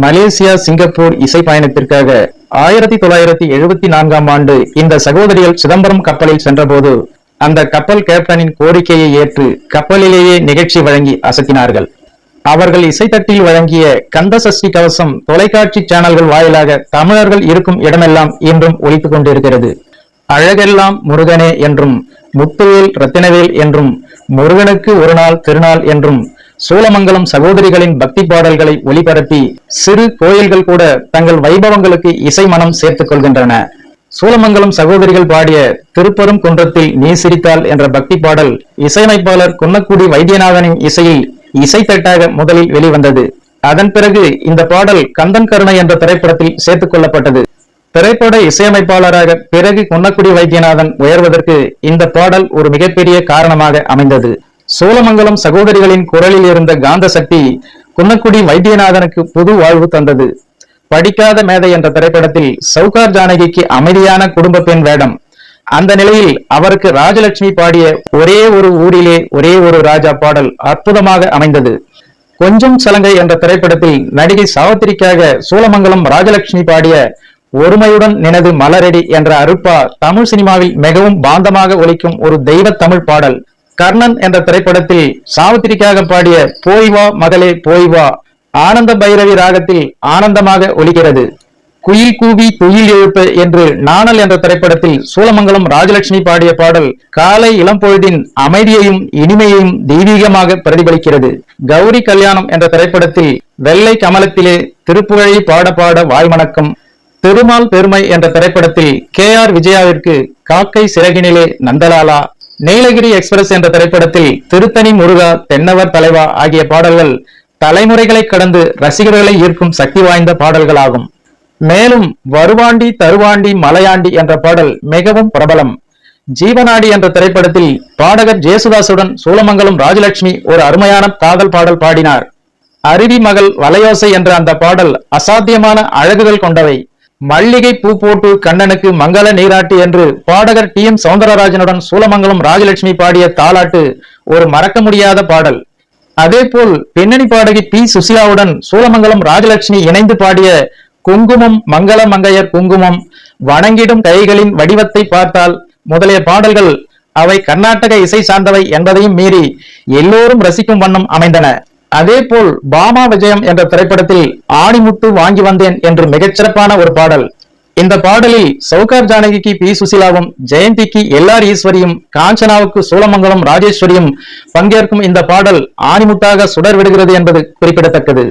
Malaysia Singapore இசை பயணத்திற்காக 1974ஆம் ஆண்டு இந்த சகோதரிகள் சிதம்பரம் கப்பலில் சென்றபோது அந்த கப்பல் கேப்டனின் கோரிக்கையை ஏற்று கப்பலிலேயே நிகழ்ச்சி வழங்கி அசத்தினார்கள். அவர்கள் இசைத்தட்டில் வழங்கிய கந்த சஷ்டி கவசம் தொலைக்காட்சி சேனல்கள் வாயிலாக தமிழர்கள் இருக்கும் இடமெல்லாம் இன்றும் ஒலித்துக் கொண்டிருக்கிறது. அழகெல்லாம் முருகனே என்றும், முத்துவேல் ரத்தினவேல் என்றும், முருகனுக்கு ஒரு நாள் திருநாள் என்றும் சூலமங்கலம் சகோதரிகளின் பக்தி பாடல்களை ஒளிபரப்பி சிறு கோயில்கள் கூட தங்கள் வைபவங்களுக்கு இசை மனம் சேர்த்துக் கொள்கின்றன. சூலமங்கலம் சகோதரிகள் பாடிய திருப்பரும் குன்றத்தில் நீ சிரித்தால் என்ற பக்தி பாடல் இசையமைப்பாளர் குன்னக்குடி வைத்தியநாதனின் இசையில் இசைத்தட்டாக முதலில் வெளிவந்தது. அதன் பிறகு இந்த பாடல் கந்தன் கருணை என்ற திரைப்படத்தில் சேர்த்துக் கொள்ளப்பட்டது. திரைப்பட இசையமைப்பாளராக பிறகு குன்னக்குடி வைத்தியநாதன் உயர்வதற்கு இந்த பாடல் ஒரு மிகப்பெரிய காரணமாக அமைந்தது. சோழமங்கலம் சகோதரிகளின் குரலில் இருந்த காந்த சக்தி குன்னக்குடி வைத்தியநாதனுக்கு புது வாழ்வு தந்தது. படிக்காத மேதை என்ற திரைப்படத்தில் சவுகார் ஜானகிக்கு அமைதியான குடும்ப பெண் வேடம். அந்த நிலையில் அவருக்கு ராஜலட்சுமி பாடிய ஒரே ஒரு ஊரிலே ஒரே ஒரு ராஜா பாடல் அற்புதமாக அமைந்தது. கொஞ்சம் சலங்கை என்ற திரைப்படத்தில் நடிகை சாவித்திரிக்காக சூலமங்கலம் ராஜலட்சுமி பாடிய ஒருமையுடன் நினது மலரடி என்ற அருப்பா தமிழ் சினிமாவில் மிகவும் பாந்தமாக ஒலிக்கும் ஒரு தெய்வ தமிழ் பாடல். கர்ணன் என்ற திரைப்படத்தில் சாவித்திரிக்காக பாடிய போய் வா மகளே போய் வா ஆனந்த பைரவி ராகத்தில் ஆனந்தமாக ஒலிக்கிறது. குயில் கூவி துயில் எழுப்பு என்று நாணல் என்ற திரைப்படத்தில் சூலமங்கலம் ராஜலட்சுமி பாடிய பாடல் காலை இளம்பொழுதின் அமைதியையும் இனிமையையும் தெய்வீகமாக பிரதிபலிக்கிறது. கௌரி கல்யாணம் என்ற திரைப்படத்தில் வெள்ளை கமலத்திலே திருப்புகழை பாட பாட வாய்மணக்கம். திருமால் பெருமை என்ற திரைப்படத்தில் KR விஜயாவிற்கு காக்கை சிறகினிலே நந்தலாலா. நீலகிரி எக்ஸ்பிரஸ் என்ற திரைப்படத்தில் திருத்தணி முருகா தென்னவர் தலைவா ஆகிய பாடல்கள் தலைமுறைகளை கடந்து ரசிகர்களை ஈர்க்கும் சக்தி வாய்ந்த பாடல்களாகும். மேலும் வருவாண்டி தருவாண்டி மலையாண்டி என்ற பாடல் மிகவும் பிரபலம். ஜீவநாடி என்ற திரைப்படத்தில் பாடகர் ஜேசுதாசுடன் சூலமங்கலம் ராஜலட்சுமி ஒரு அருமையான காதல் பாடல் பாடினார். அருவி மகள் வலையோசை என்ற அந்த பாடல் அசாத்தியமான அழகுகள் கொண்டவை. மல்லிகை பூ போட்டு கண்ணனுக்கு மங்கள நீராட்டு என்று பாடகர் TM சௌந்தரராஜனுடன் சூலமங்கலம் ராஜலட்சுமி பாடிய தாலாட்டு ஒரு மறக்க முடியாத பாடல். அதே போல் பின்னணி பாடகி P சுசிலாவுடன் சூலமங்கலம் ராஜலட்சுமி இணைந்து பாடிய குங்குமம் மங்கள மங்கையர் குங்குமம், வணங்கிடும் கைகளின் வடிவத்தை பார்த்தால் முதலிய பாடல்கள் அவை கர்நாடக இசை சார்ந்தவை என்பதையும் மீறி எல்லோரும் ரசிக்கும் வண்ணம் அமைந்தன. அதே போல் பாமா விஜயம் என்ற திரைப்படத்தில் ஆணிமுத்து வாங்கி வந்தேன் என்று மிகச்சிறப்பான ஒரு பாடல். இந்த பாடலில் சவுகார் ஜானகிக்கு P சுசிலாவும், ஜெயந்திக்கு LR ஈஸ்வரியும், காஞ்சனாவுக்கு சூலமங்கலம் ராஜேஸ்வரியும் பங்கேற்கும் இந்த பாடல் ஆணிமுத்தாக சுடர் விடுகிறது என்பது குறிப்பிடத்தக்கது.